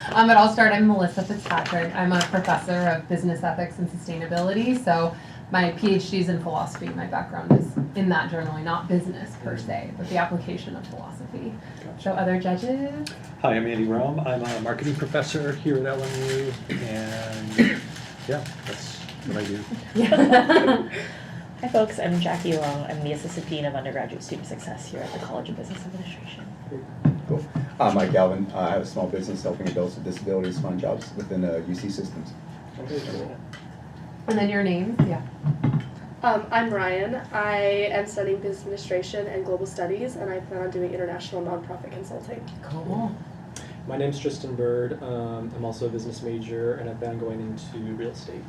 But I'll start. I'm Melissa Fitzpatrick. I'm a professor of business ethics and sustainability. So my PhD is in philosophy. My background is in that generally, not business per se, but the application of philosophy. Gotcha. So other judges? Hi, I'm Andy Rome. I'm a marketing professor here at LMU, and yeah, that's what I do. Yeah. Hi folks, I'm Jackie Long. I'm the Assistant Dean of Undergraduate Student Success here at the College of Business Administration. Cool. I'm Mike Galvin. I have a small business helping adults with disabilities find jobs within UC systems. And then your name? Yeah. I'm Ryan. I am studying business administration and global studies, and I plan on doing international nonprofit consulting. Cool. My name's Tristan Bird. I'm also a business major, and I plan on going into real estate.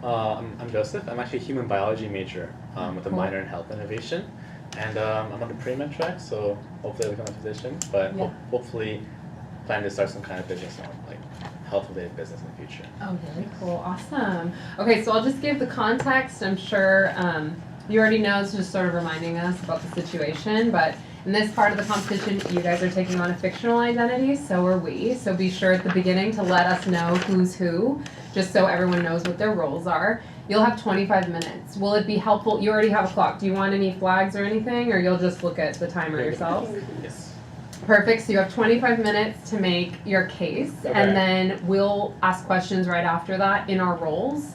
I'm Joseph. I'm actually a human biology major with a minor in health innovation. And I'm on the pre-med track, so hopefully I'll become a physician, but hopefully plan to start some kind of business on like health-related business in the future. Oh, very cool. Awesome. Okay, so I'll just give the context. I'm sure you already know, it's just sort of reminding us about the situation, but in this part of the competition, you guys are taking on a fictional identity, so are we. So be sure at the beginning to let us know who's who, just so everyone knows what their roles are. You'll have 25 minutes. Will it be helpful? You already have a clock. Do you want any flags or anything, or you'll just look at the timer yourself? Yes. Perfect. So you have 25 minutes to make your case, and then we'll ask questions right after that in our roles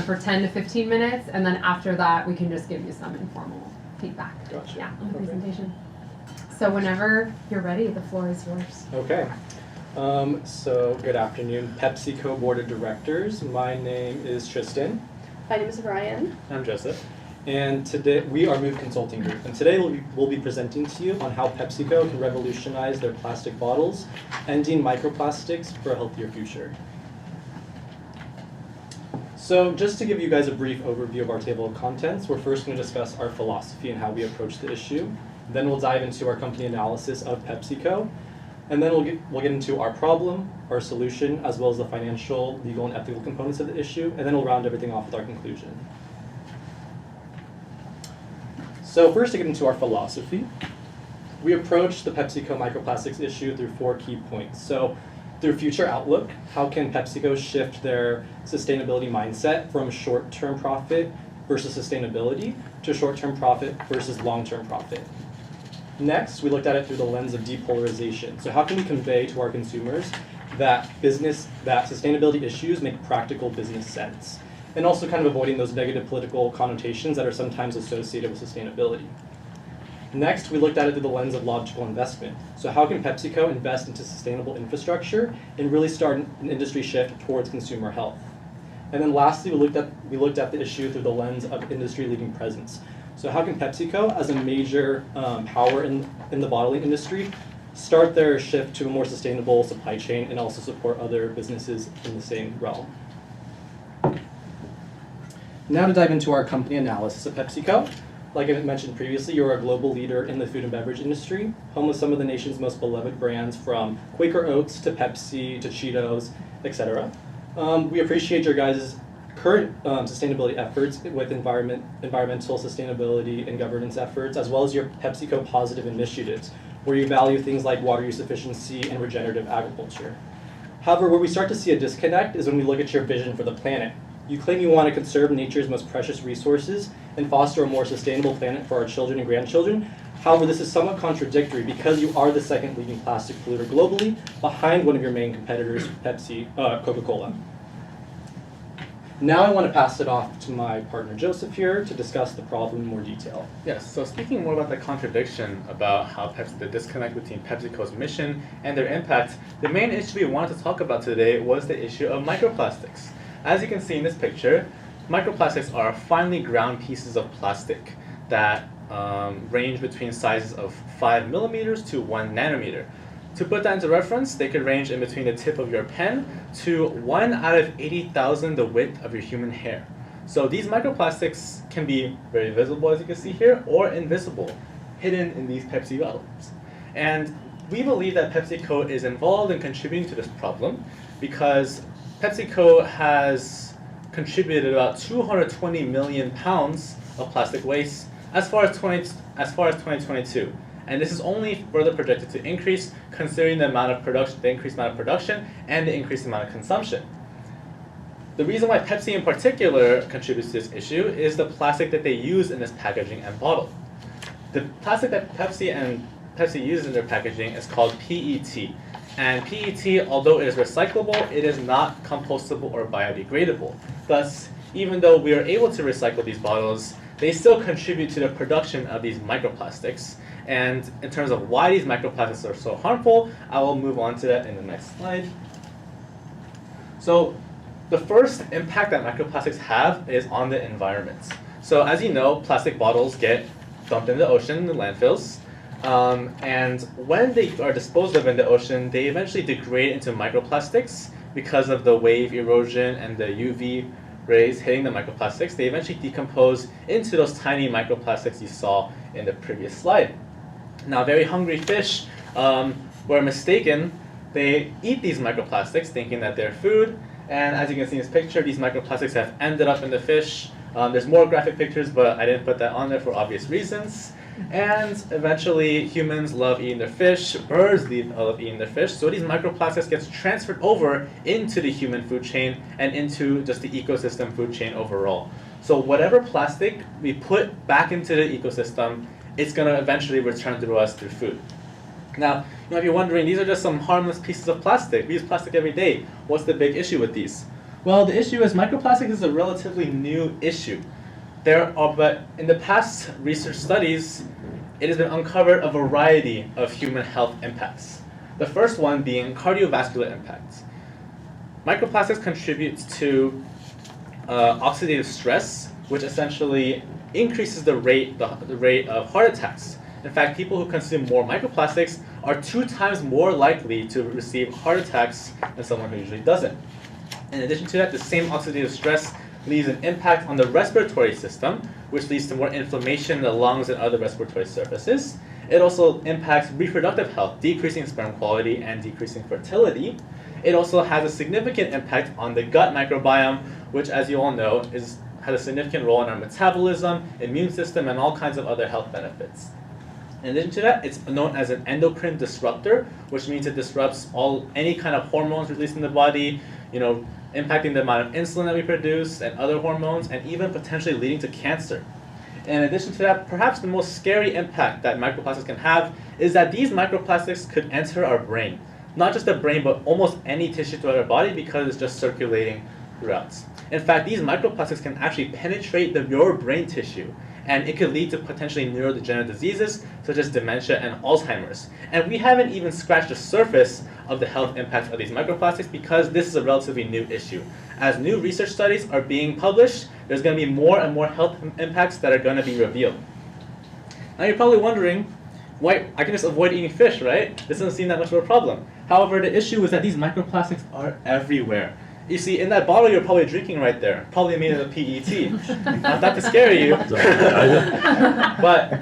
for 10 to 15 minutes, and then after that we can just give you some informal feedback. Gotcha. Yeah, on the presentation. So whenever you're ready, the floor is yours. Okay. So good afternoon, PepsiCo Board of Directors. My name is Tristan. My name is Ryan. I'm Joseph. And today we are Move Consulting Group, and today we'll be presenting to you on how PepsiCo can revolutionize their plastic bottles, ending microplastics for a healthier future. So just to give you guys a brief overview of our table of contents, we're first going to discuss our philosophy and how we approach the issue. Then we'll dive into our company analysis of PepsiCo, and then we'll get into our problem, our solution, as well as the financial, legal, and ethical components of the issue, and then we'll round everything off with our conclusion. So first, to get into our philosophy, we approach the PepsiCo microplastics issue through 4 key points. So through future outlook, how can PepsiCo shift their sustainability mindset from short-term profit versus sustainability to short-term profit versus long-term profit? Next, we looked at it through the lens of depolarization. So how can we convey to our consumers that sustainability issues make practical business sense? And also kind of avoiding those negative political connotations that are sometimes associated with sustainability. Next, we looked at it through the lens of logical investment. So how can PepsiCo invest into sustainable infrastructure and really start an industry shift towards consumer health? And then lastly, we looked at the issue through the lens of industry-leading presence. So how can PepsiCo, as a major power in the bottling industry, start their shift to a more sustainable supply chain and also support other businesses in the same realm? Now to dive into our company analysis of PepsiCo. Like I mentioned previously, you're a global leader in the food and beverage industry, home with some of the nation's most beloved brands from Quaker Oats to Pepsi to Cheetos, etc. We appreciate your guys' current sustainability efforts with environmental sustainability and governance efforts, as well as your PepsiCo Positive initiatives, where you value things like water use efficiency and regenerative agriculture. However, where we start to see a disconnect is when we look at your vision for the planet. You claim you want to conserve nature's most precious resources and foster a more sustainable planet for our children and grandchildren. However, this is somewhat contradictory because you are the second leading plastic polluter globally, behind one of your main competitors, Coca-Cola. Now I want to pass it off to my partner Joseph here to discuss the problem in more detail. Yes, so speaking more about the contradiction about how the disconnect between PepsiCo's mission and their impact, the main issue we wanted to talk about today was the issue of microplastics. As you can see in this picture, microplastics are finely ground pieces of plastic that range between sizes of 5 millimeters to 1 nanometer. To put that into reference, they could range in between the tip of your pen to 1 out of 80,000 the width of your human hair. So these microplastics can be very visible, as you can see here, or invisible, hidden in these Pepsi bottles. And we believe that PepsiCo is involved in contributing to this problem because PepsiCo has contributed about 220 million pounds of plastic waste as far as 2022. And this is only further projected to increase considering the amount of production, the increased amount of production and the increased amount of consumption. The reason why Pepsi in particular contributes to this issue is the plastic that they use in this packaging and bottle. The plastic that Pepsi uses in their packaging is called PET. And PET, although it is recyclable, it is not compostable or biodegradable. Thus, even though we are able to recycle these bottles, they still contribute to the production of these microplastics. And in terms of why these microplastics are so harmful, I will move on to that in the next slide. So the first impact that microplastics have is on the environment. So as you know, plastic bottles get dumped in the ocean, in the landfills. And when they are disposed of in the ocean, they eventually degrade into microplastics because of the wave erosion and the UV rays hitting the microplastics. They eventually decompose into those tiny microplastics you saw in the previous slide. Now, very hungry fish were mistaken. They eat these microplastics thinking that they're food. And as you can see in this picture, these microplastics have ended up in the fish. There's more graphic pictures, but I didn't put that on there for obvious reasons. And eventually, humans love eating their fish, birds love eating their fish, so these microplastics gets transferred over into the human food chain and into just the ecosystem food chain overall. So whatever plastic we put back into the ecosystem, it's going to eventually return to us through food. Now, you might be wondering, these are just some harmless pieces of plastic. We use plastic every day. What's the big issue with these? Well, the issue is microplastics is a relatively new issue. But in the past research studies, it has been uncovered a variety of human health impacts. The first one being cardiovascular impacts. Microplastics contributes to oxidative stress, which essentially increases the rate of heart attacks. In fact, people who consume more microplastics are 2 times more likely to receive heart attacks than someone who usually doesn't. In addition to that, the same oxidative stress leaves an impact on the respiratory system, which leads to more inflammation in the lungs and other respiratory surfaces. It also impacts reproductive health, decreasing sperm quality and decreasing fertility. It also has a significant impact on the gut microbiome, which, as you all know, has a significant role in our metabolism, immune system, and all kinds of other health benefits. In addition to that, it's known as an endocrine disruptor, which means it disrupts any kind of hormones released in the body, impacting the amount of insulin that we produce and other hormones, and even potentially leading to cancer. In addition to that, perhaps the most scary impact that microplastics can have is that these microplastics could enter our brain. Not just the brain, but almost any tissue throughout our body because it's just circulating throughout. In fact, these microplastics can actually penetrate your brain tissue, and it could lead to potentially neurodegenerative diseases such as dementia and Alzheimer's. And we haven't even scratched the surface of the health impacts of these microplastics because this is a relatively new issue. As new research studies are being published, there's going to be more and more health impacts that are going to be revealed. Now you're probably wondering, why I can just avoid eating fish, right? This doesn't seem that much of a problem. However, the issue is that these microplastics are everywhere. You see, in that bottle you're probably drinking right there, probably made of PET. Not to scare you, but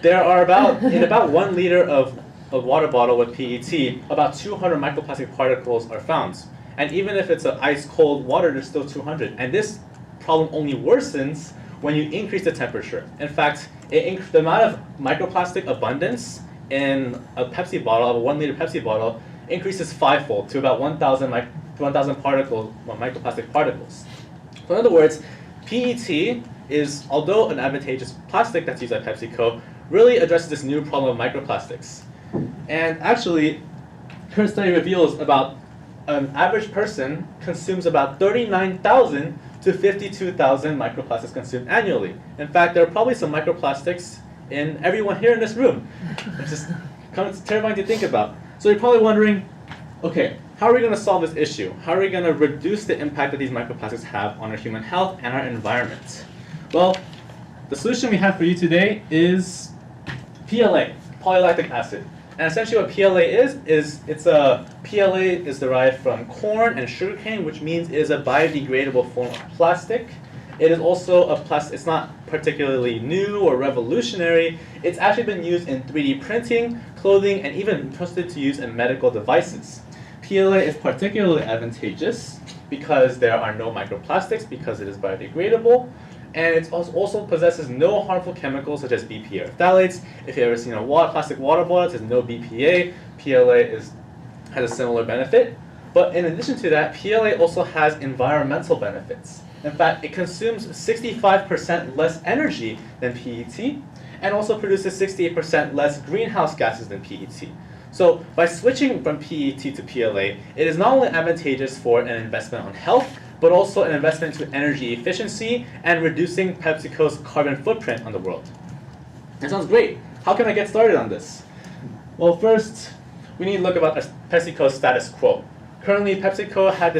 there are in about 1 liter of water bottle with PET, about 200 microplastic particles are found. And even if it's an ice cold water, there's still 200. And this problem only worsens when you increase the temperature. In fact, the amount of microplastic abundance in a Pepsi bottle, a 1 liter Pepsi bottle, increases 5-fold to about 1,000 microplastic particles. So in other words, PET is, although an advantageous plastic that's used by PepsiCo, really addresses this new problem of microplastics. And actually, current study reveals about an average person consumes about 39,000 to 52,000 microplastics consumed annually. In fact, there are probably some microplastics in everyone here in this room. It's just kind of terrifying to think about. So you're probably wondering, okay, how are we going to solve this issue? How are we going to reduce the impact that these microplastics have on our human health and our environment? Well, the solution we have for you today is PLA, polylactic acid. And essentially what PLA is PLA is derived from corn and sugarcane, which means it is a biodegradable form of plastic. It is also a plastic, it's not particularly new or revolutionary. It's actually been used in 3D printing, clothing, and even trusted to use in medical devices. PLA is particularly advantageous because there are no microplastics, because it is biodegradable. and it also possesses no harmful chemicals such as BPA or phthalates. If you've ever seen a plastic water bottle, it says no BPA. PLA has a similar benefit. But in addition to that, PLA also has environmental benefits. In fact, it consumes 65% less energy than PET and also produces 68% less greenhouse gases than PET. So by switching from PET to PLA, it is not only advantageous for an investment on health, but also an investment into energy efficiency and reducing PepsiCo's carbon footprint on the world. That sounds great. How can I get started on this? Well, first, we need to look about PepsiCo's status quo. Currently, PepsiCo had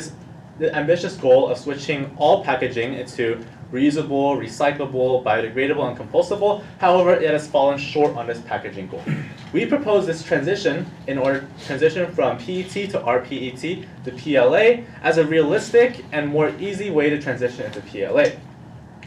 the ambitious goal of switching all packaging into reusable, recyclable, biodegradable, and compostable. However, it has fallen short on this packaging goal. We propose this transition in order to transition from PET to rPET to PLA as a realistic and more easy way to transition into PLA.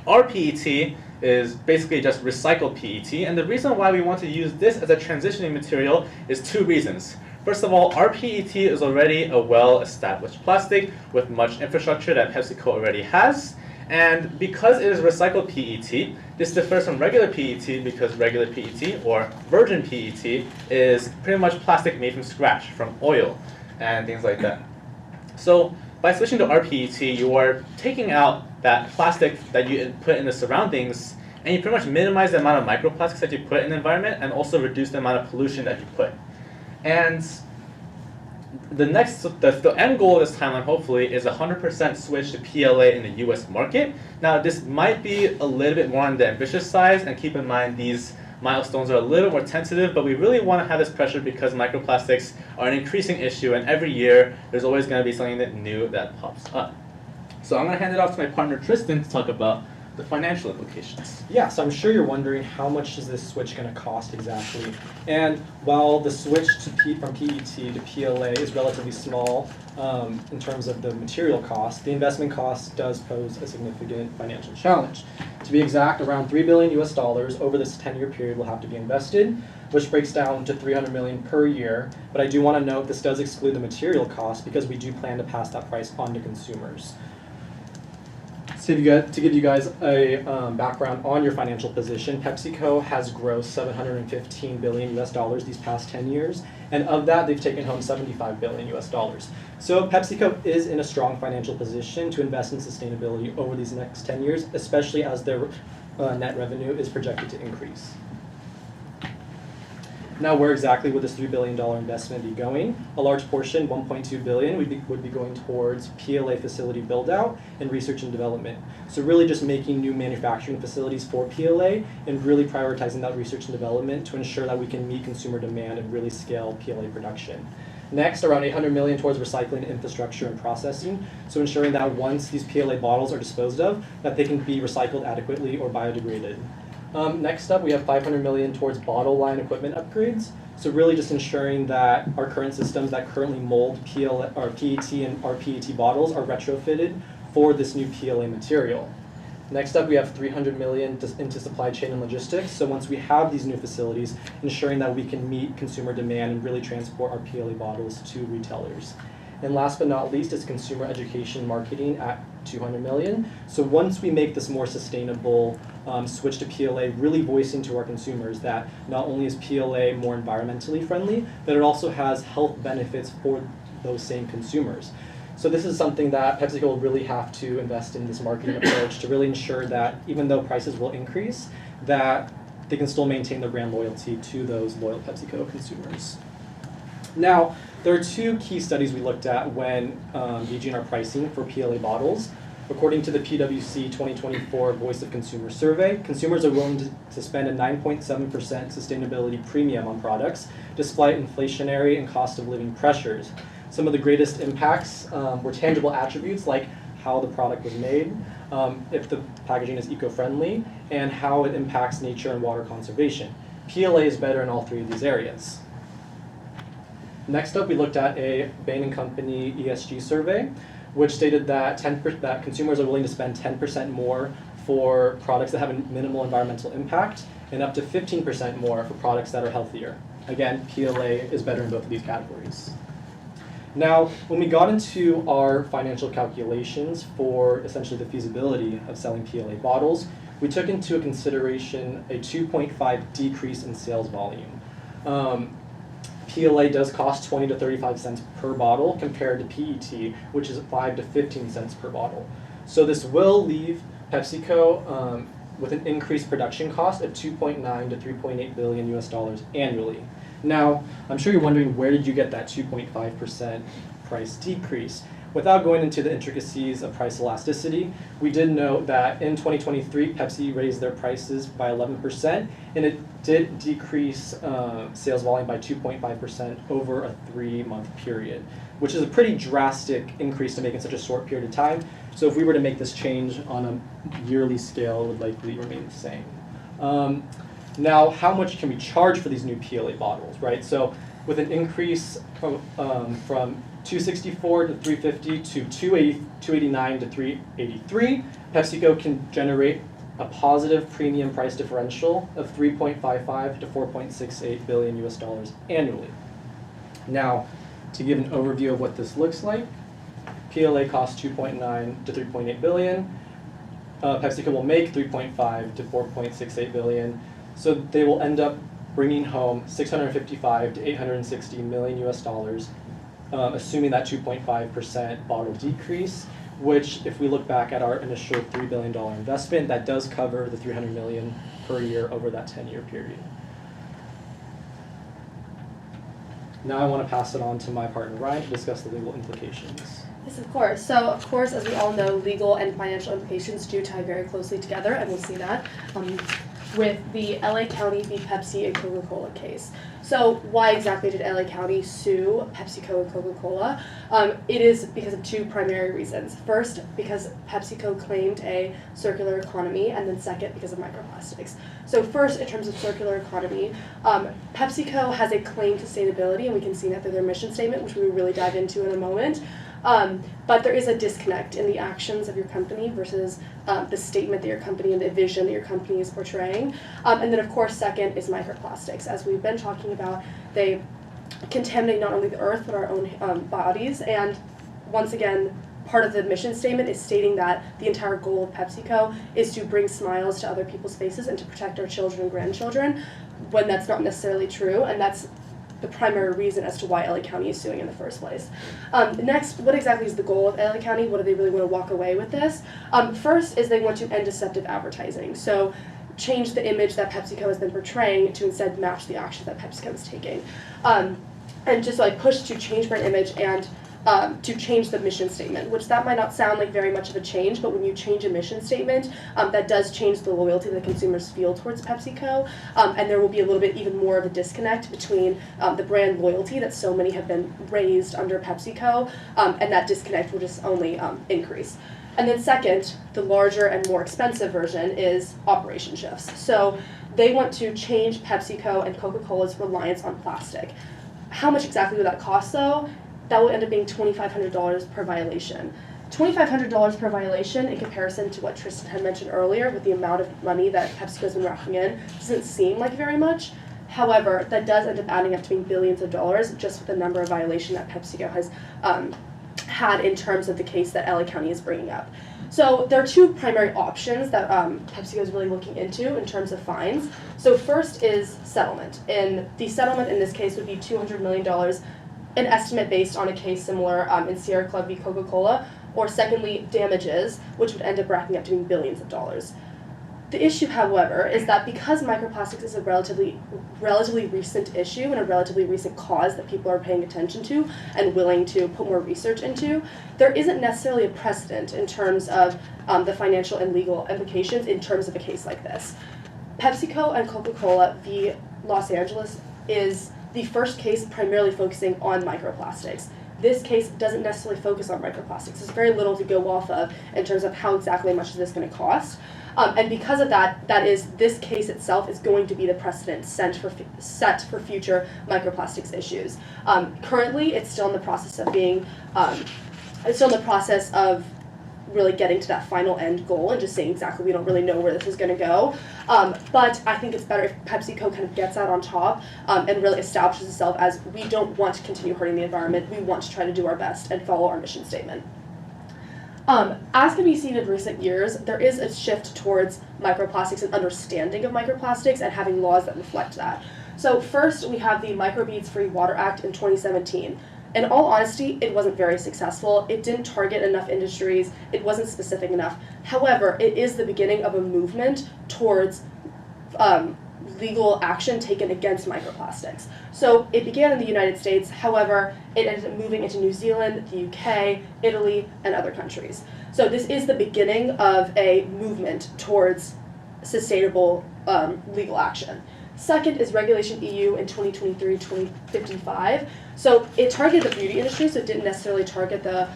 rPET is basically just recycled PET, and the reason why we want to use this as a transitioning material is two reasons. First of all, rPET is already a well-established plastic with much infrastructure that PepsiCo already has. And because it is recycled PET, this differs from regular PET because regular PET or virgin PET is pretty much plastic made from scratch, from oil and things like that. So by switching to rPET, you are taking out that plastic that you put in the surroundings, and you pretty much minimize the amount of microplastics that you put in the environment and also reduce the amount of pollution that you put. And the end goal of this timeline, hopefully, is 100% switch to PLA in the US market. Now, this might be a little bit more on the ambitious side, and keep in mind these milestones are a little more tentative, but we really want to have this pressure because microplastics are an increasing issue, and every year there's always going to be something new that pops up. So I'm going to hand it off to my partner Tristan to talk about the financial implications. Yeah, so I'm sure you're wondering how much is this switch going to cost exactly. And while the switch from PET to PLA is relatively small in terms of the material cost, the investment cost does pose a significant financial challenge. To be exact, around $3 billion US over this 10-year period will have to be invested, which breaks down to $300 million per year. But I do want to note this does exclude the material cost because we do plan to pass that price on to consumers. So to give you guys a background on your financial position, PepsiCo has grossed $715 billion US these past 10 years, and of that, they've taken home $75 billion US. So PepsiCo is in a strong financial position to invest in sustainability over these next 10 years, especially as their net revenue is projected to increase. Now, where exactly would this $3 billion investment be going? A large portion, $1.2 billion, would be going towards PLA facility build-out and research and development. So really just making new manufacturing facilities for PLA and really prioritizing that research and development to ensure that we can meet consumer demand and really scale PLA production. Next, around $800 million towards recycling infrastructure and processing, so ensuring that once these PLA bottles are disposed of, that they can be recycled adequately or biodegraded. Next up, we have $500 million towards bottle line equipment upgrades. So really just ensuring that our current systems that currently mold PLA, or PET and rPET bottles are retrofitted for this new PLA material. Next up, we have $300 million into supply chain and logistics. So once we have these new facilities, ensuring that we can meet consumer demand and really transport our PLA bottles to retailers. And last but not least is consumer education and marketing at $200 million. So once we make this more sustainable switch to PLA, really voicing to our consumers that not only is PLA more environmentally friendly, but it also has health benefits for those same consumers. So this is something that PepsiCo will really have to invest in this marketing approach to really ensure that even though prices will increase, that they can still maintain their brand loyalty to those loyal PepsiCo consumers. Now, there are two key studies we looked at when gauging our pricing for PLA bottles. According to the PwC 2024 Voice of Consumer Survey, consumers are willing to spend a 9.7% sustainability premium on products despite inflationary and cost of living pressures. Some of the greatest impacts were tangible attributes like how the product was made, if the packaging is eco-friendly, and how it impacts nature and water conservation. PLA is better in all three of these areas. Next up, we looked at a Bain & Company ESG survey, which stated that that consumers are willing to spend 10% more for products that have a minimal environmental impact and up to 15% more for products that are healthier. Again, PLA is better in both of these categories. Now, when we got into our financial calculations for essentially the feasibility of selling PLA bottles, we took into consideration a 2.5 decrease in sales volume. PLA does cost 20 to 35 cents per bottle compared to PET, which is 5 to 15 cents per bottle. So this will leave PepsiCo with an increased production cost of 2.9 to 3.8 billion US dollars annually. Now, I'm sure you're wondering, where did you get that 2.5% price decrease? Without going into the intricacies of price elasticity, we did note that in 2023, Pepsi raised their prices by 11%, and it did decrease sales volume by 2.5% over a 3-month period, which is a pretty drastic increase to make in such a short period of time. So if we were to make this change on a yearly scale, it would likely remain the same. Now, how much can we charge for these new PLA bottles, right? So with an increase from 264 to 350 to 289 to 383, PepsiCo can generate a positive premium price differential of 3.55 to 4.68 billion US dollars annually. Now, to give an overview of what this looks like, PLA costs 2.9 to 3.8 billion. PepsiCo will make 3.5 to 4.68 billion. So they will end up bringing home 655 to 860 million US dollars, assuming that 2.5% bottle decrease, which if we look back at our initial $3 billion investment, that does cover the $300 million per year over that 10-year period. Now I want to pass it on to my partner Ryan to discuss the legal implications. Yes, of course. So, of course, as we all know, legal and financial implications do tie very closely together, and we'll see that with the LA County v. Pepsi and Coca-Cola case. So, why exactly did LA County sue PepsiCo and Coca-Cola? It is because of 2 primary reasons. First, because PepsiCo claimed a circular economy, and then second, because of microplastics. So first, in terms of circular economy, PepsiCo has a claim to sustainability, and we can see that through their mission statement, which we will really dive into in a moment. But there is a disconnect in the actions of your company versus the statement that your company and the vision that your company is portraying. And then, of course, second is microplastics. As we've been talking about, they contaminate not only the earth but our own bodies. And once again, part of the mission statement is stating that the entire goal of PepsiCo is to bring smiles to other people's faces and to protect our children and grandchildren, when that's not necessarily true, and that's the primary reason as to why LA County is suing in the first place. Next, what exactly is the goal of LA County? What do they really want to walk away with this? First is they want to end deceptive advertising. So change the image that PepsiCo has been portraying to instead match the action that PepsiCo is taking. And just like push to change brand image and to change the mission statement, which that might not sound like very much of a change, but when you change a mission statement, that does change the loyalty that consumers feel towards PepsiCo, and there will be a little bit even more of a disconnect between the brand loyalty that so many have been raised under PepsiCo, and that disconnect will just only increase. And then second, the larger and more expensive version is operation shifts. So they want to change PepsiCo and Coca-Cola's reliance on plastic. How much exactly would that cost though? That will end up being $2,500 per violation. $2,500 per violation in comparison to what Tristan had mentioned earlier with the amount of money that PepsiCo has been racking in doesn't seem like very much. However, that does end up adding up to being billions of dollars just with the number of violations that PepsiCo has had in terms of the case that LA County is bringing up. So there are 2 primary options that PepsiCo is really looking into in terms of fines. So first is settlement. And the settlement in this case would be $200 million, an estimate based on a case similar in Sierra Club v. Coca-Cola, or secondly, damages, which would end up racking up to being billions of dollars. The issue, however, is that because microplastics is a relatively recent issue and a relatively recent cause that people are paying attention to and willing to put more research into, there isn't necessarily a precedent in terms of the financial and legal implications in terms of a case like this. PepsiCo and Coca-Cola v. Los Angeles is the first case primarily focusing on microplastics. This case doesn't necessarily focus on microplastics. There's very little to go off of in terms of how exactly much is this going to cost. And because of that, this case itself is going to be the precedent set for future microplastics issues. Currently, it's still in the process of being, really getting to that final end goal and just saying exactly we don't really know where this is going to go. But I think it's better if PepsiCo kind of gets out on top and really establishes itself as we don't want to continue hurting the environment. We want to try to do our best and follow our mission statement. As can be seen in recent years, there is a shift towards microplastics and understanding of microplastics and having laws that reflect that. So first, we have the Microbeads Free Water Act in 2017. In all honesty, it wasn't very successful. It didn't target enough industries. It wasn't specific enough. However, it is the beginning of a movement towards legal action taken against microplastics. So it began in the United States, however, it ended up moving into New Zealand, the UK, Italy, and other countries. So this is the beginning of a movement towards sustainable legal action. Second is Regulation EU in 2023-2055. So it targeted the beauty industry, so it didn't necessarily target the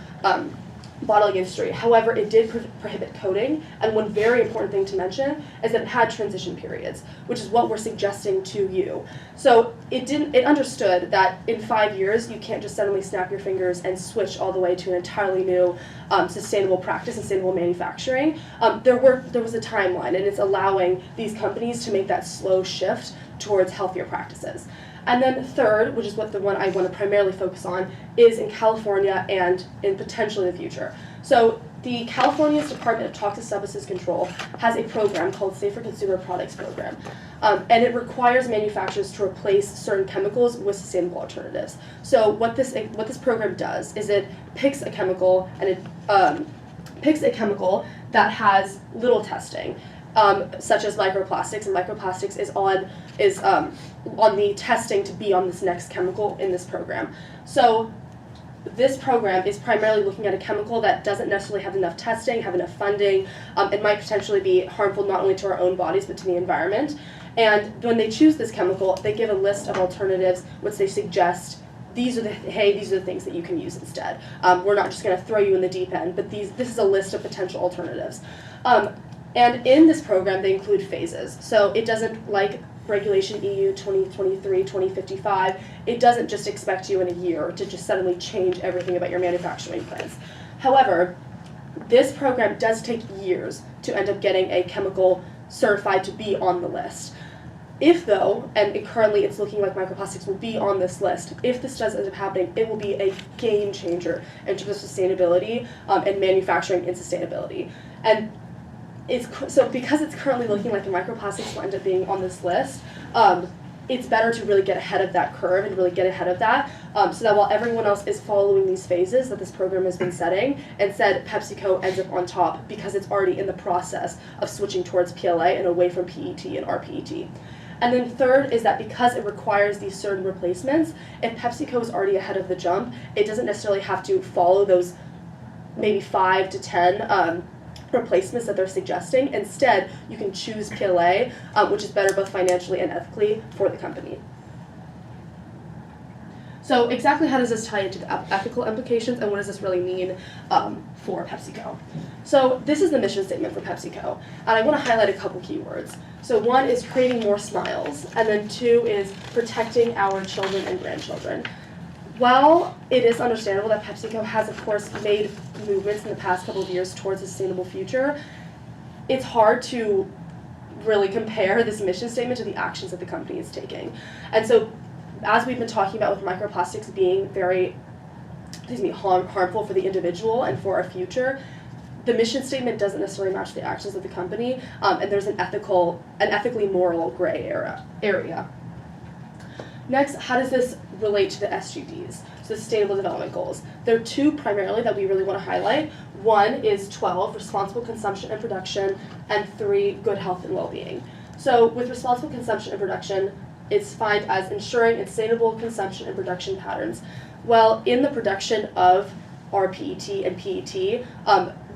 bottling industry. However, it did prohibit coating, and one very important thing to mention is that it had transition periods, which is what we're suggesting to you. So it understood that in 5 years, you can't just suddenly snap your fingers and switch all the way to an entirely new sustainable practice, sustainable manufacturing. There was a timeline, and it's allowing these companies to make that slow shift towards healthier practices. And then third, which is what the one I want to primarily focus on, is in California and in potentially the future. So the California's Department of Toxic Substances Control has a program called Safer Consumer Products Program. And it requires manufacturers to replace certain chemicals with sustainable alternatives. So what this program does is it picks a chemical and it picks a chemical that has little testing. Such as microplastics, and microplastics is on the testing to be on this next chemical in this program. So this program is primarily looking at a chemical that doesn't necessarily have enough testing, have enough funding. It might potentially be harmful not only to our own bodies but to the environment. And when they choose this chemical, they give a list of alternatives which they suggest these are the things that you can use instead. We're not just going to throw you in the deep end, but this is a list of potential alternatives. And in this program, they include phases. So it doesn't, like Regulation EU 2023-2055, it doesn't just expect you in a year to just suddenly change everything about your manufacturing plants. However, this program does take years to end up getting a chemical certified to be on the list. If though, and currently it's looking like microplastics will be on this list, if this does end up happening, it will be a game changer in terms of sustainability and manufacturing and sustainability. And so because it's currently looking like the microplastics will end up being on this list, it's better to really get ahead of that curve and really get ahead of that so that while everyone else is following these phases that this program has been setting, instead PepsiCo ends up on top because it's already in the process of switching towards PLA and away from PET and rPET. And then third is that because it requires these certain replacements, if PepsiCo is already ahead of the jump, it doesn't necessarily have to follow those maybe 5 to 10 replacements that they're suggesting. Instead, you can choose PLA, which is better both financially and ethically for the company. So exactly how does this tie into the ethical implications and what does this really mean for PepsiCo? So this is the mission statement for PepsiCo, and I want to highlight a couple keywords. So one is creating more smiles, and then two is protecting our children and grandchildren. While it is understandable that PepsiCo has, of course, made movements in the past couple of years towards a sustainable future, it's hard to really compare this mission statement to the actions that the company is taking. And so, as we've been talking about with microplastics being very harmful for the individual and for our future, the mission statement doesn't necessarily match the actions of the company, and there's an ethically moral gray area. Next, how does this relate to the SDGs, so the Sustainable Development Goals? There are two primarily that we really want to highlight. One is 12, responsible consumption and production, and 3, good health and well-being. So with responsible consumption and production, it's defined as ensuring sustainable consumption and production patterns. Well, in the production of rPET and PET,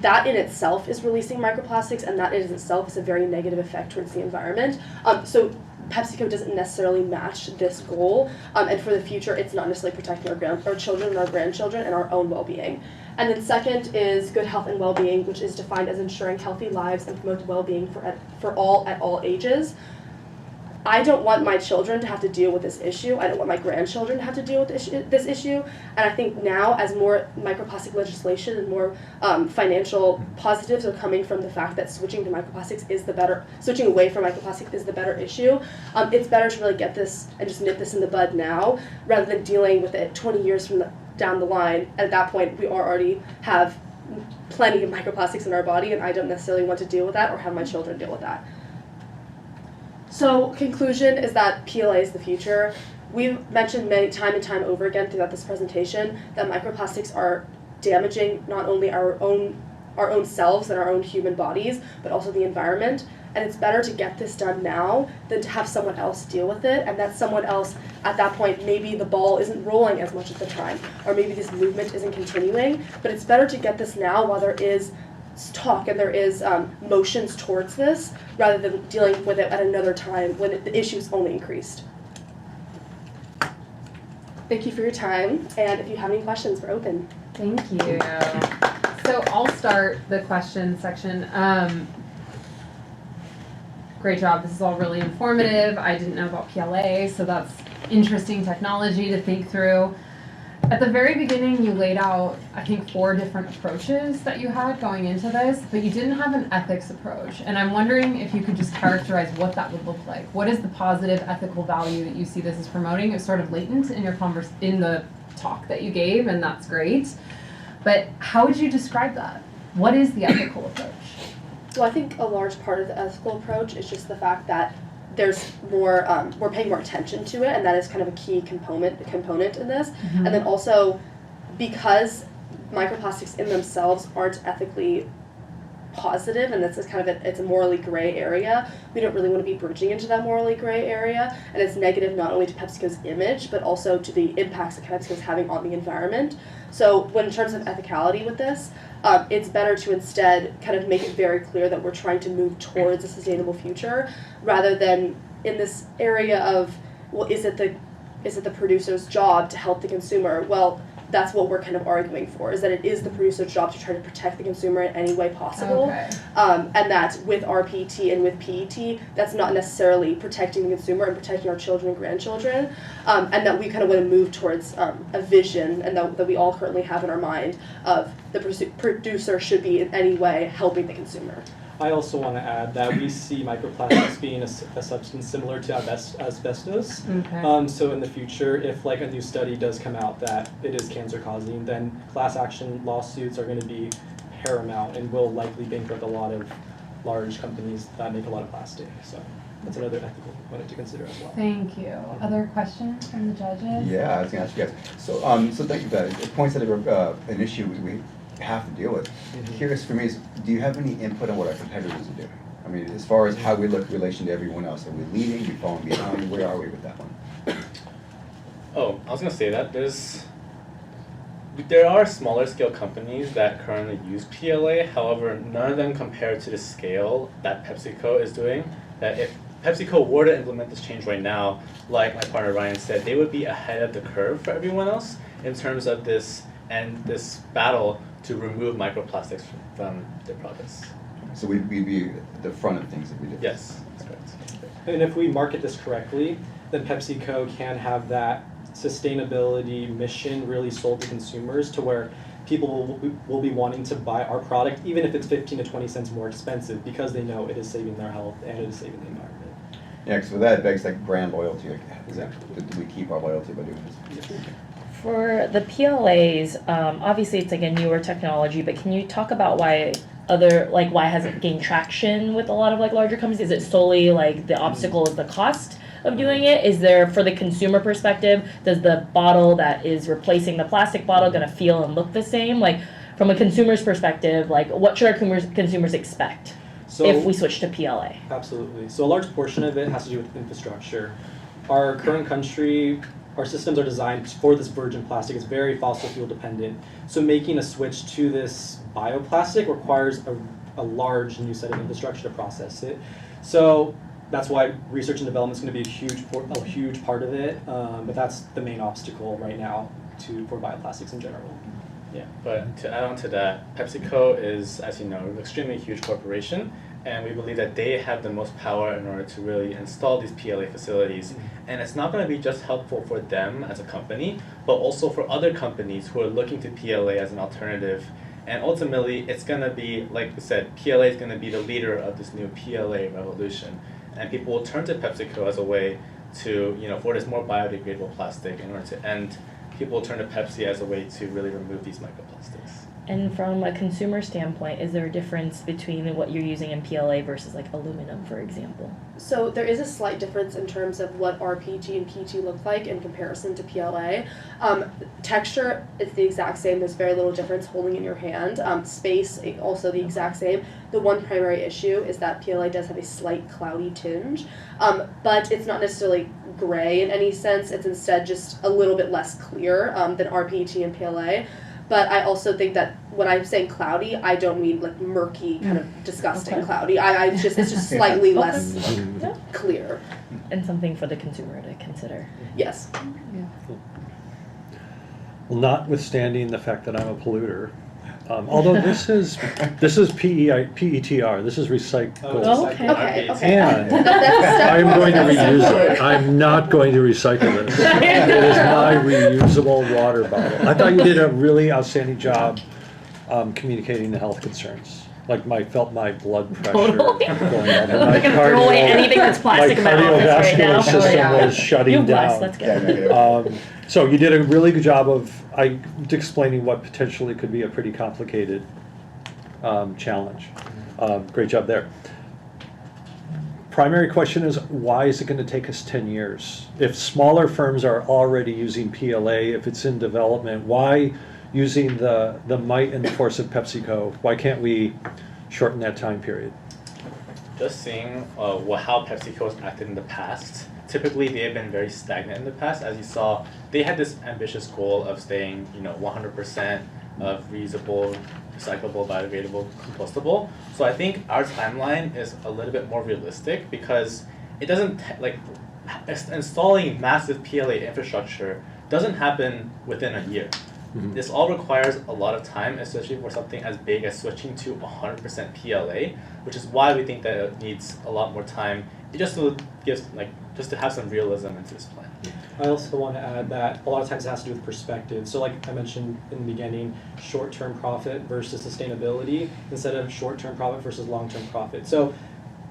that in itself is releasing microplastics, and that in itself is a very negative effect towards the environment. So PepsiCo doesn't necessarily match this goal, and for the future, it's not necessarily protecting our children and our grandchildren and our own well-being. And then second is good health and well-being, which is defined as ensuring healthy lives and promote well-being for all at all ages. I don't want my children to have to deal with this issue. I don't want my grandchildren to have to deal with this issue. And I think now, as more microplastic legislation and more financial positives are coming from the fact that switching away from microplastic is the better issue, it's better to really get this and just nip this in the bud now, rather than dealing with it 20 years down the line. And at that point, we already have plenty of microplastics in our body, and I don't necessarily want to deal with that or have my children deal with that. So, conclusion is that PLA is the future. We've mentioned time and time over again throughout this presentation that microplastics are damaging not only our own selves and our own human bodies, but also the environment. And it's better to get this done now than to have someone else deal with it. And that someone else, at that point, maybe the ball isn't rolling as much at the time, or maybe this movement isn't continuing. But it's better to get this now while there is talk and there is motions towards this, rather than dealing with it at another time when the issue's only increased. Thank you for your time, and if you have any questions, we're open. Thank you. So I'll start the question section. Great job. This is all really informative. I didn't know about PLA, so that's interesting technology to think through. At the very beginning, you laid out, I think, 4 different approaches that you had going into this, but you didn't have an ethics approach. And I'm wondering if you could just characterize what that would look like. What is the positive ethical value that you see this as promoting? It's sort of latent in your in the talk that you gave, and that's great. But how would you describe that? What is the ethical approach? Well, I think a large part of the ethical approach is just the fact that there's more, we're paying more attention to it, and that is kind of a key component in this. Mm-hmm. And then also, because microplastics in themselves aren't ethically positive, and this is kind of it's a morally gray area, we don't really want to be bridging into that morally gray area, and it's negative not only to PepsiCo's image, but also to the impacts that PepsiCo's having on the environment. So when in terms of ethicality with this, it's better to instead kind of make it very clear that we're trying to move towards a sustainable future, rather than in this area of, well, is it the producer's job to help the consumer? Well, that's what we're kind of arguing for, is that it is the producer's job to try to protect the consumer in any way possible. Okay. And that with RPT and with PET, that's not necessarily protecting the consumer and protecting our children and grandchildren, and that we kind of want to move towards a vision, and that we all currently have in our mind, of the producer should be in any way helping the consumer. I also want to add that we see microplastics being a substance similar to asbestos. Okay. So in the future, if like a new study does come out that it is cancer causing, then class action lawsuits are going to be paramount and will likely bankrupt a lot of large companies that make a lot of plastic. So that's another ethical component to consider as well. Thank you. Other questions from the judges? Yeah, I was going to ask you guys. So thank you for that. It points out an issue we have to deal with. Mm-hmm. Curious for me is, do you have any input on what our competitors are doing? I mean, as far as how we look in relation to everyone else, are we leading? Are we falling behind? Where are we with that one? Oh, I was gonna say that there are smaller scale companies that currently use PLA. However, none of them compare to the scale that PepsiCo is doing. That if PepsiCo were to implement this change right now, like my partner Ryan said, they would be ahead of the curve for everyone else in terms of this battle to remove microplastics from their products. So we'd be at the front of things if we did. Yes, that's correct. And if we market this correctly, then PepsiCo can have that sustainability mission really sold to consumers, to where people will be wanting to buy our product, even if it's 15 to 20 cents more expensive, because they know it is saving their health and it is saving the environment. Yeah, because that begs like brand loyalty. Do we keep our loyalty by doing this? Yes. For the PLAs, obviously it's like a newer technology, but can you talk about why has it gained traction with a lot of like larger companies? Is it solely like the obstacle is the cost of doing it? Is there, for the consumer perspective, does the bottle that is replacing the plastic bottle gonna feel and look the same? Like from a consumer's perspective, like what should our consumers expect if we switch to PLA? Absolutely. So a large portion of it has to do with infrastructure. Our current country, our systems are designed for this virgin plastic. It's very fossil fuel dependent. So making a switch to this bioplastic requires a large new set of infrastructure to process it. So that's why research and development is going to be a huge part of it. But that's the main obstacle right now for bioplastics in general. Yeah, but to add on to that, PepsiCo is, as you know, an extremely huge corporation, and we believe that they have the most power in order to really install these PLA facilities. And it's not going to be just helpful for them as a company, but also for other companies who are looking to PLA as an alternative. And ultimately, it's going to be, like we said, PLA is going to be the leader of this new PLA revolution. And people will turn to PepsiCo as a way to, for this more biodegradable plastic in order to end. People will turn to Pepsi as a way to really remove these microplastics. And from a consumer standpoint, is there a difference between what you're using in PLA versus like aluminum, for example? So there is a slight difference in terms of what RPT and PT look like in comparison to PLA. Texture is the exact same. There's very little difference holding in your hand. Space, also the exact same. The one primary issue is that PLA does have a slight cloudy tinge, but it's not necessarily gray in any sense. It's instead just a little bit less clear than RPT and PLA. But I also think that when I'm saying cloudy, I don't mean like murky, kind of disgusting cloudy. It's just slightly less clear. And something for the consumer to consider. Yes. Well, notwithstanding the fact that I'm a polluter, although this is PETR, this is recycled. Oh, okay. Okay. And That's I'm going to reuse it. I'm not going to recycle this. It is my reusable water bottle. I thought you did a really outstanding job communicating the health concerns. Like felt my blood pressure Totally. going up. I'm not gonna throw away anything that's plastic in my office right now. My cardiovascular system was shutting You're down. blessed, let's go. So you did a really good job of explaining what potentially could be a pretty complicated challenge. Great job there. Primary question is, why is it going to take us 10 years? If smaller firms are already using PLA, if it's in development, why using the might and the force of PepsiCo, why can't we shorten that time period? Just seeing how PepsiCo has acted in the past. Typically, they have been very stagnant in the past. As you saw, they had this ambitious goal of staying, 100% of reusable, recyclable, biodegradable, compostable. So I think our timeline is a little bit more realistic because it doesn't, installing massive PLA infrastructure doesn't happen within a year. Mm-hmm. This all requires a lot of time, especially for something as big as switching to 100% PLA, which is why we think that it needs a lot more time. It just to have some realism into this plan. I also want to add that a lot of times it has to do with perspective. So like I mentioned in the beginning, short-term profit versus sustainability instead of short-term profit versus long-term profit. So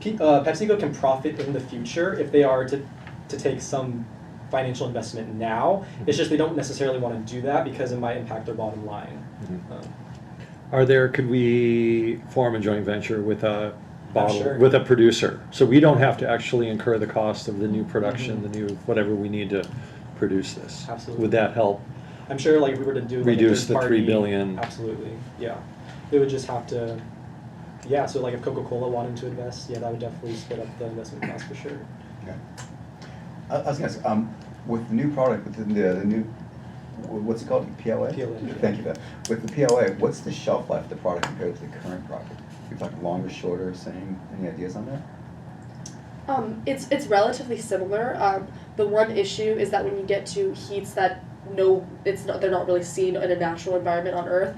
PepsiCo can profit in the future if they are to take some financial investment now. It's just they don't necessarily want to do that because it might impact their bottom line. Mm-hmm. Could we form a joint venture with a bottle, sure. with a producer, so we don't have to actually incur the cost of the new production, the new whatever we need to produce this? Absolutely. Would that help? I'm sure like if we were to do reduce the third-party, $3 billion? Absolutely, yeah. They would just have to, so like if Coca-Cola wanted to invest, that would definitely split up the investment cost for sure. Okay. I was going to ask, with the new product, with the new, what's it called, PLA? PLA. Thank you for that. With the PLA, what's the shelf life of the product compared to the current product? You're talking longer, shorter, same, any ideas on that? It's relatively similar. The one issue is that when you get to heats that they're not really seen in a natural environment on Earth,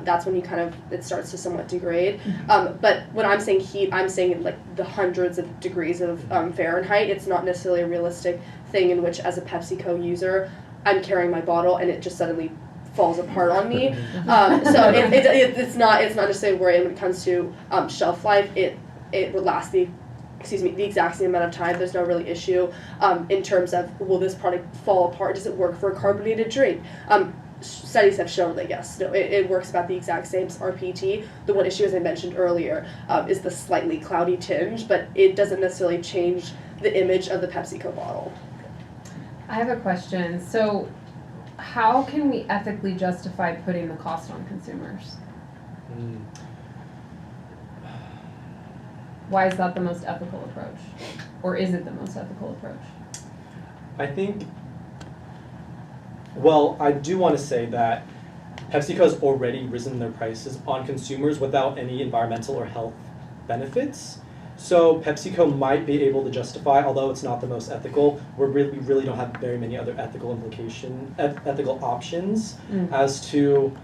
that's when it starts to somewhat degrade. But when I'm saying heat, I'm saying like the hundreds of degrees of Fahrenheit. It's not necessarily a realistic thing in which, as a PepsiCo user, I'm carrying my bottle and it just suddenly falls apart on me. So it's not necessarily worrying when it comes to shelf life. It would last the exact same amount of time. There's no really issue in terms of, will this product fall apart? Does it work for a carbonated drink? Studies have shown that yes, it works about the exact same as RPT. The one issue, as I mentioned earlier, is the slightly cloudy tinge, but it doesn't necessarily change the image of the PepsiCo bottle. I have a question. So how can we ethically justify putting the cost on consumers? Why is that the most ethical approach? Or is it the most ethical approach? I think, I do want to say that PepsiCo has already risen their prices on consumers without any environmental or health benefits. So PepsiCo might be able to justify, although it's not the most ethical, we really don't have very many other ethical options as to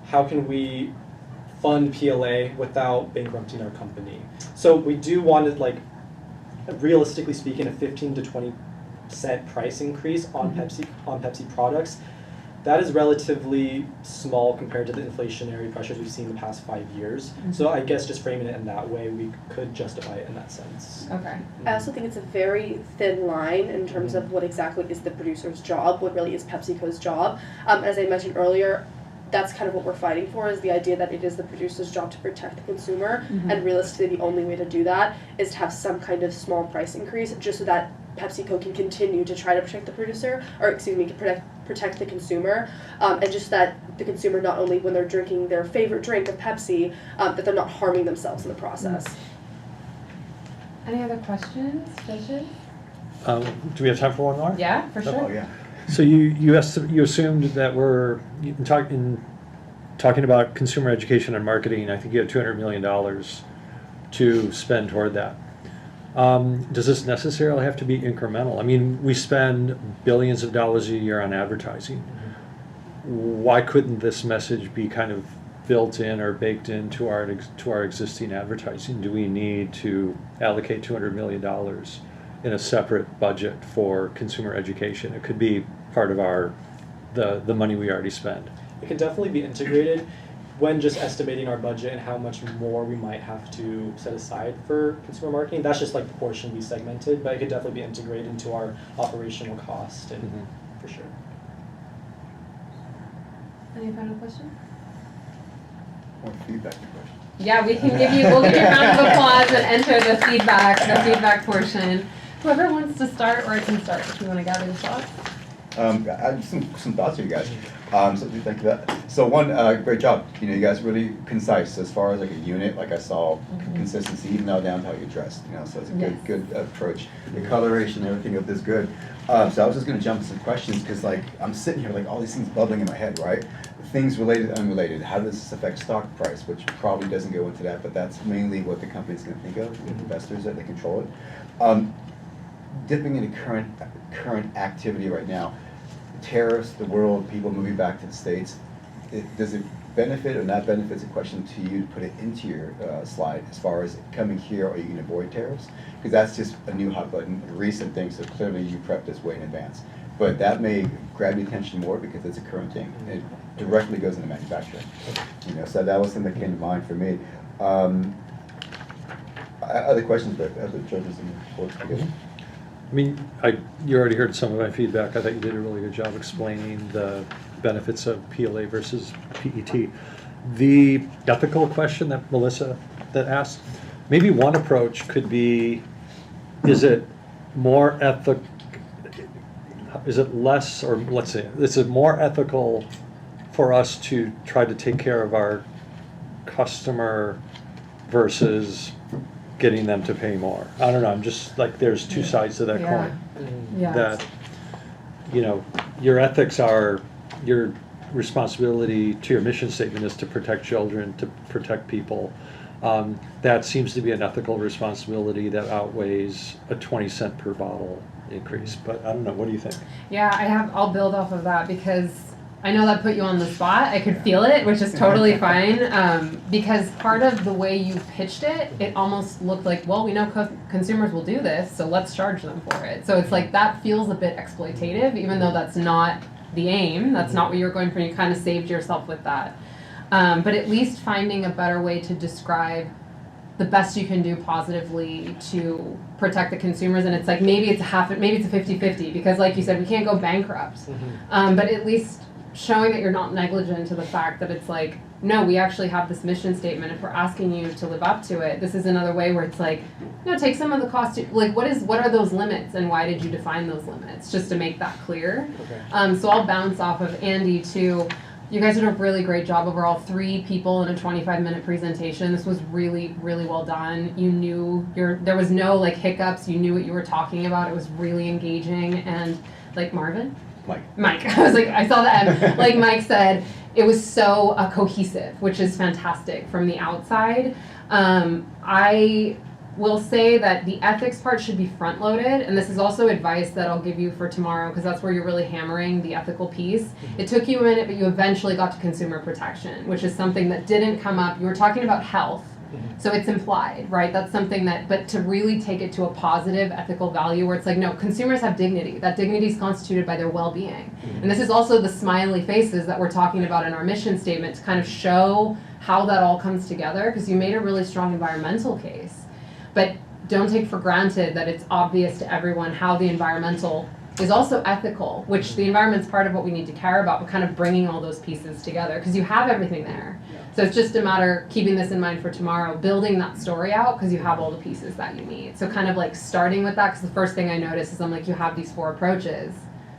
how can we fund PLA without bankrupting our company? So we do want to, like, realistically speaking, a 15 to 20% price increase on Pepsi products. That is relatively small compared to the inflationary pressures we've seen the past 5 years. So I guess just framing it in that way, we could justify it in that sense. Okay. I also think it's a very thin line in terms of what exactly is the producer's job, what really is PepsiCo's job. As I mentioned earlier, that's kind of what we're fighting for, is the idea that it is the producer's job to protect the consumer, and realistically the only way to do that is to have some kind of small price increase, just so that PepsiCo can continue to try to protect the producer, or excuse me, protect the consumer, and just that the consumer, not only when they're drinking their favorite drink of Pepsi, that they're not harming themselves in the process. Any other questions, judges? Do we have time for one more? Yeah, for sure. Oh, yeah. So you assumed that we're talking about consumer education and marketing. I think you have $200 million to spend toward that. Does this necessarily have to be incremental? I mean, we spend billions of dollars a year on advertising. Why couldn't this message be kind of built in or baked into our existing advertising? Do we need to allocate $200 million in a separate budget for consumer education? It could be part of the money we already spend. It can definitely be integrated when just estimating our budget and how much more we might have to set aside for consumer marketing. That's just like the portion we segmented, but it could definitely be integrated into our operational cost, and for sure. Any final questions? More feedback to question. Yeah, we'll give you a round of applause and enter the feedback portion. Whoever wants to start, or I can start if you want to gather the thoughts. I have some thoughts for you guys. So thank you for that. So one, great job. You know, you guys really concise as far as like a unit. Like I saw consistency, even now down to how you dressed. You know, so it's a good approach. The coloration, everything of this good. So I was just gonna jump into some questions because like I'm sitting here like all these things bubbling in my head, right? Things related, unrelated. How does this affect stock price? Which probably doesn't go into that, but that's mainly what the company's gonna think of with investors that they control it. Dipping into current activity right now. Tariffs, the world, people moving back to the States, does it benefit or not benefit? It's a question to you to put it into your slide as far as coming here, or you can avoid tariffs? Because that's just a new hot button, a recent thing, so clearly you prepped this way in advance. But that may grab your attention more because it's a current thing. It directly goes into manufacturing. You know, so that was something that came to mind for me. Other questions, but other judges and boards together? I mean, you already heard some of my feedback. I thought you did a really good job explaining the benefits of PLA versus PET. The ethical question that Melissa asked, maybe one approach could be, is it more ethical? Is it less, or let's say, is it more ethical for us to try to take care of our customer versus getting them to pay more? I don't know, I'm just like, there's two sides to that coin. Yeah. That, you know, your ethics are, your responsibility to your mission statement is to protect children, to protect people. That seems to be an ethical responsibility that outweighs a 20-cent per bottle increase. But I don't know, what do you think? Yeah, I'll build off of that because I know that put you on the spot. I could feel it, which is totally fine. Because part of the way you pitched it, it almost looked like, well, we know consumers will do this, so let's charge them for it. So it's like that feels a bit exploitative, even though that's not the aim. That's not what you were going for. You kind of saved yourself with that. But at least finding a better way to describe the best you can do positively to protect the consumers. And it's like, maybe it's a 50-50 because like you said, we can't go bankrupt. But at least showing that you're not negligent to the fact that it's like, no, we actually have this mission statement. If we're asking you to live up to it, this is another way where it's like, you know, take some of the cost. Like, what are those limits and why did you define those limits? Just to make that clear. Okay. So I'll bounce off of Andy too. You guys did a really great job overall. 3 people in a 25-minute presentation. This was really, really well done. You knew there was no like hiccups. You knew what you were talking about. It was really engaging and like Marvin? Mike. I was like, I saw the M. Like Mike said, it was so cohesive, which is fantastic from the outside. I will say that the ethics part should be front loaded, and this is also advice that I'll give you for tomorrow because that's where you're really hammering the ethical piece. It took you a minute, but you eventually got to consumer protection, which is something that didn't come up. You were talking about health, so it's implied, right? That's something that, but to really take it to a positive ethical value where it's like, no, consumers have dignity. That dignity is constituted by their well-being. And this is also the smiley faces that we're talking about in our mission statement to kind of show how that all comes together, because you made a really strong environmental case. But don't take for granted that it's obvious to everyone how the environmental is also ethical, which the environment's part of what we need to care about, but kind of bringing all those pieces together, because you have everything there. So it's just a matter of keeping this in mind for tomorrow, building that story out, because you have all the pieces that you need. So kind of like starting with that, because the first thing I noticed is I'm like, you have these 4 approaches,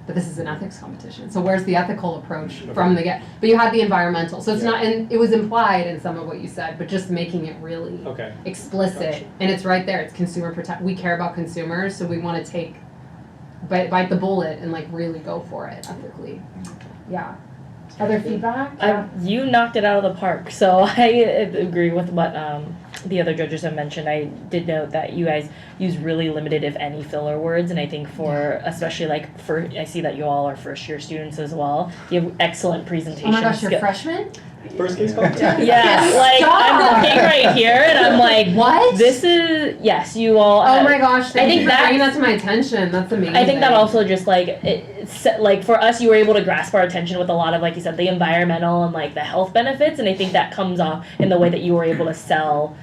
but this is an ethics competition. So where's the ethical approach from the get? But you had the environmental. So it's not, and it was implied in some of what you said, but just making it really explicit. Gotcha. And And it's right there. It's consumer protect. We care about consumers, so we want to bite the bullet and like really go for it ethically. Yeah. Other feedback? You knocked it out of the park. So I agree with what the other judges have mentioned. I did note that you guys use really limited, if any, filler words, and I think for especially like I see that you all are first year students as well. You have excellent presentation. Oh my gosh, you're skill- freshmen? First case competition. Yeah, like Stop. I'm looking right here, and I'm like, What? this is yes, you all. Oh my gosh, thank think you for bringing that's- that to my attention. That's amazing. I think that also just like it's like for us, you were able to grasp our attention with a lot of, like you said, the environmental and like the health benefits, and I think that comes off in the way that you were able to sell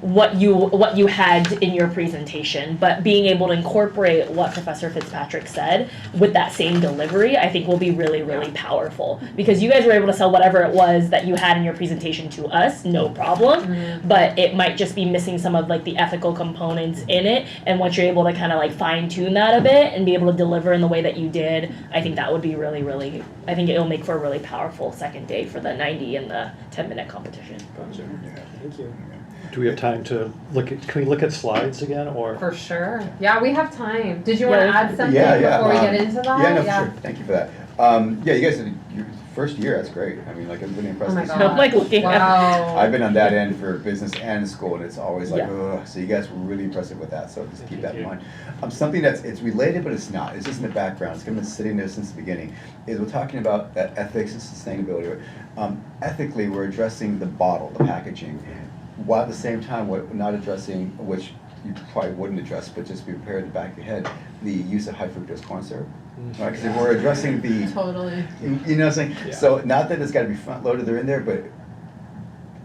what you had in your presentation. But being able to incorporate what Professor Fitzpatrick said with that same delivery, I think will be really, really powerful, because you guys were able to sell whatever it was that you had in your presentation to us, no problem, but it might just be missing some of like the ethical components in it, and once you're able to kind of like fine tune that a bit and be able to deliver in the way that you did, I think that would be really, really, I think it'll make for a really powerful second day for the 90 and the 10-minute competition. Gotcha. Thank you. Do we have time to can we look at slides again, or? For sure. Yeah, we have time. Did you Yeah, want to add something Yeah. before we get into that? Yeah, no, for sure. Thank you for that. Yeah, you guys did your first year. That's great. I mean, like, I'm really impressed. Oh my with god. you. I'm like looking at- Wow. I've been on that end for business and school, and it's always like, Yeah. ugh. So you guys were really impressive with that. So just keep Thank that in you. mind. Something it's related, but it's not. It's just in the background. It's kind of been sitting there since the beginning. Is we're talking about that ethics and sustainability. Ethically, we're addressing the bottle, the packaging, while at the same time we're not addressing, which you probably wouldn't address, but just be prepared in the back of your head, the use of high fructose corn syrup. Right? Because if we're addressing the Totally. you know what I'm saying? Yeah. So not that it's got to be front loaded, they're in there, but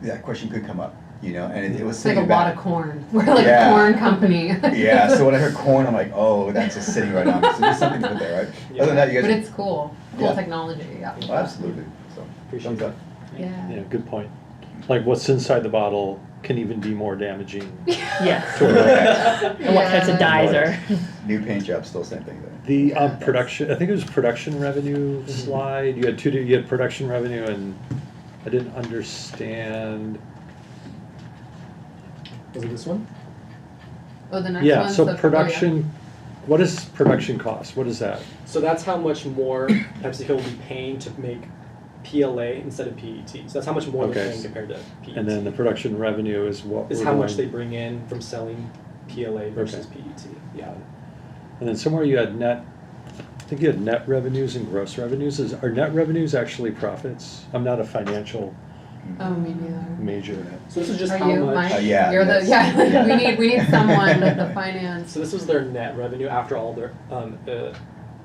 that question could come up, you know, and it was It's like a sitting lot back. of corn. We're like Yeah. a corn company. Yeah, so when I heard corn, I'm like, oh, that's just sitting right on me. So there's something to put there, right? Yeah. Other than that, you But guys. it's cool. Cool Yeah. technology. Yeah. Oh, absolutely. So, Appreciate thumbs up. Yeah. Yeah, good point. Like what's inside the bottle can even be more damaging. Yes. to our- And what types of dyes are. New paint job, still same thing there. The production, I think it was production revenue slide. You had you had production revenue, and I didn't understand. Was it this one? Oh, the next Yeah, one's so the production, what is production cost? What is that? So that's how much more PepsiCo will be paying to make PLA instead of PET. So that's how much more Okay. they're paying compared to PET. And then the production revenue is what? is we're how much they doing. bring in from selling PLA versus Okay. PET. Yeah. And then somewhere you had net, I think you had net revenues and gross revenues. Are net revenues actually profits? I'm not a financial Oh, me neither. major. So this is just Are how you, much. Mike? Yeah, You're the yes. yeah. Yeah. we need someone with the finance. So this was their net revenue after all their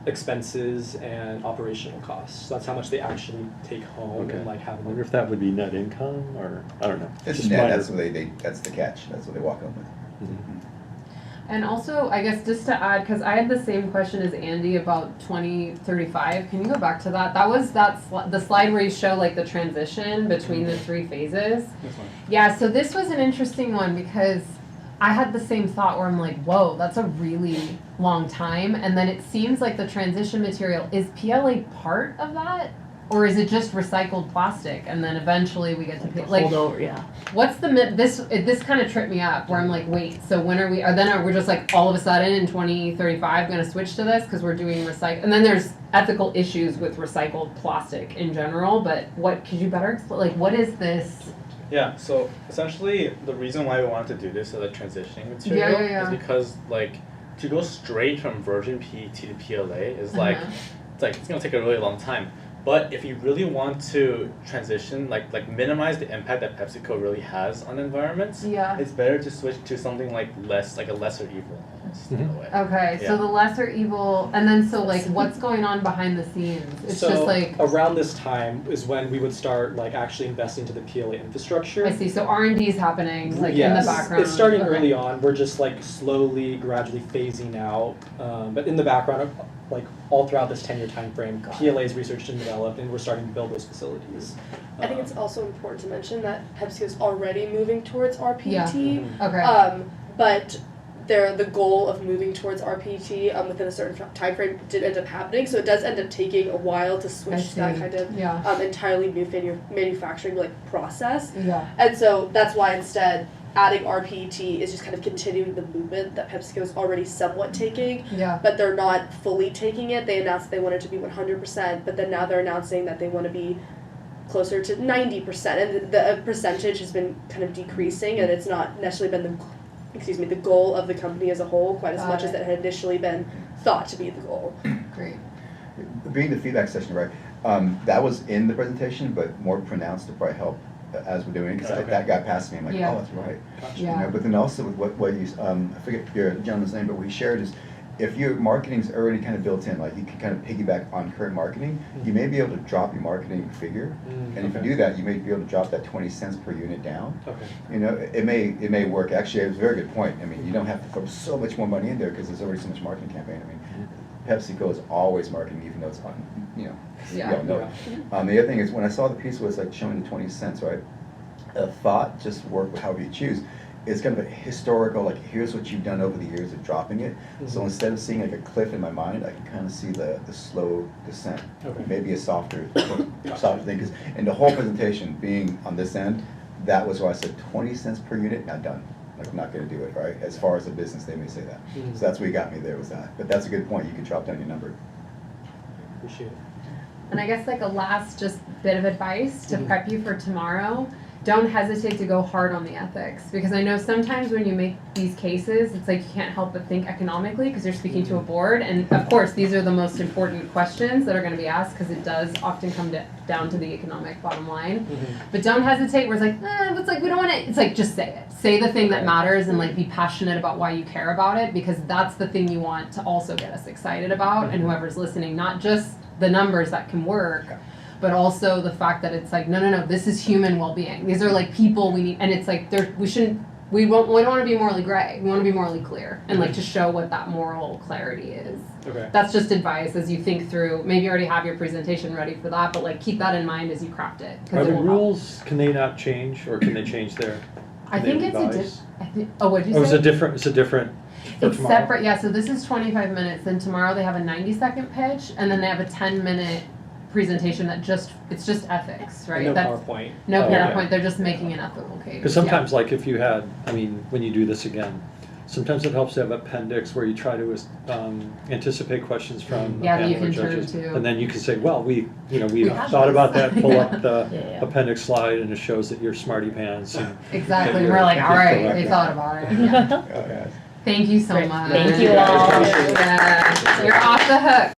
expenses and operational costs. So that's how much they actually take home Okay. and like have. I wonder if that would be net income, or, I don't know. It's Just net, minor. that's what that's the catch. That's what they walk up with. Mhm. And also, I guess just to add, because I had the same question as Andy about 2035. Can you go back to that? That was the slide where you show like the transition between the 3 phases. That's fine. Yeah, so this was an interesting one because I had the same thought where I'm like, whoa, that's a really long time. And then it seems like the transition material, is PLA part of that? Or is it just recycled plastic? And then eventually we get to pay, like, Hold over, yeah. what's the this kind of tripped me up where I'm like, wait, so when are we, are we just like all of a sudden in 2035 going to switch to this because we're doing recycle? And then there's ethical issues with recycled plastic in general, but what, could you better explain, like, what is this Yeah, so essentially the reason why we wanted to do this as a transitioning material Yeah. is because like to go straight from virgin PET to PLA is like it's gonna take a really long time. But if you really want to transition, like minimize the impact that PepsiCo really has on environments, Yeah. it's better to switch to something like a lesser evil almost in a way. Okay, so Yeah. the lesser evil, and then so like what's going on behind the scenes? It's So just like, around this time is when we would start like actually investing into the PLA infrastructure. I see, so R&D is happening like in Yes, the background. it's starting Okay. early on. We're just like slowly, gradually phasing out. But in the background, like all throughout this 10-year time frame, PLA is researched and developed, and we're starting to build those facilities. I think it's also important to mention that PepsiCo is already moving towards RPET. Yeah. Okay. But the goal of moving towards RPET within a certain time frame did end up happening, so it does end up taking a while to I switch to that see. kind of Yeah. entirely new manufacturing like process. Yeah. And so that's why instead adding RPET is just kind of continuing the movement that PepsiCo is already somewhat taking, Yeah. but they're not fully taking it. They announced they wanted to be 100%, but then now they're announcing that they want to be closer to 90%, and the percentage has been kind of decreasing, and it's not necessarily been the goal of the company as a whole quite as Got much as it. it had initially been thought to be the goal. Great. Being the feedback session, right, that was in the presentation, but more pronounced to probably help as we're doing it, because Okay. that got past me, I'm like, Yeah. oh, that's right. You Yeah. know, but then also with what you, I forget your gentleman's name, but what he shared is, if your marketing's already kind of built in, like you can kind of piggyback on current marketing, you may be able to drop your marketing figure, and if you Okay. do that, you may be able to drop that 20 cents per unit down. Okay. You know, it may work. Actually, it was a very good point. I mean, you don't have to throw so much more money in there because there's already so much marketing campaign. I mean, PepsiCo is always marketing, even though it's on, you know, Yeah. we all know. The other thing is, when I saw the piece was like showing the 20 cents, right? A thought, just work with however you choose. It's kind of a historical, like here's what you've done over the years of dropping it. So instead of seeing like a cliff in my mind, I can kind of see the slow descent. Okay. Maybe a softer thing. 'Cause in the whole presentation being on this end, that was why I said 20 cents per unit, not done. Like, I'm not gonna do it, right? As far as a business, they may say that. So that's what got me there, was that. But that's a good point. You can drop down your number. Appreciate it. And I guess like a last just bit of advice to prep you for tomorrow, don't hesitate to go hard on the ethics, because I know sometimes when you make these cases, it's like you can't help but think economically because you're speaking to a board, and of course these are the most important questions that are going to be asked because it does often come down to the economic bottom line. But don't hesitate where it's like, it's like we don't want to, it's like just say it. Say the thing that matters and like be passionate about why you care about it, because that's the thing you want to also get us excited about, and whoever's listening, not just the numbers that can work, but also the fact that it's like, no, this is human well-being. These are like people we need, and it's like we don't want to be morally gray. We want to be morally clear, and like to show what that moral clarity is. Okay. That's just advice as you think through. Maybe you already have your presentation ready for that, but like keep that in mind as you craft it. 'Cause Are it the will help. rules, can they not change, or can they change there? I Can they think it's revise? what did you Oh, say? it's a different for It's tomorrow? separate, yeah, so this is 25 minutes, then tomorrow they have a 90-second pitch, and then they have a 10-minute presentation it's just ethics, right? No That's- PowerPoint. No Oh, yeah. PowerPoint, they're just making an ethical case. Because sometimes, like, if you had, I mean, when you do this again, sometimes it helps to have appendix where you try to anticipate questions from the Yeah, that you panel or can turn judges. to. And then you can say, well, we have thought this. about that, pull up the Yeah. appendix slide, and it shows that you're smarty pants. And Exactly, Yeah, we're like, you're all right, correct. they thought about it. Yeah. Yeah. Thank you so Great. much. Thank you all. Yeah, you're off the hook.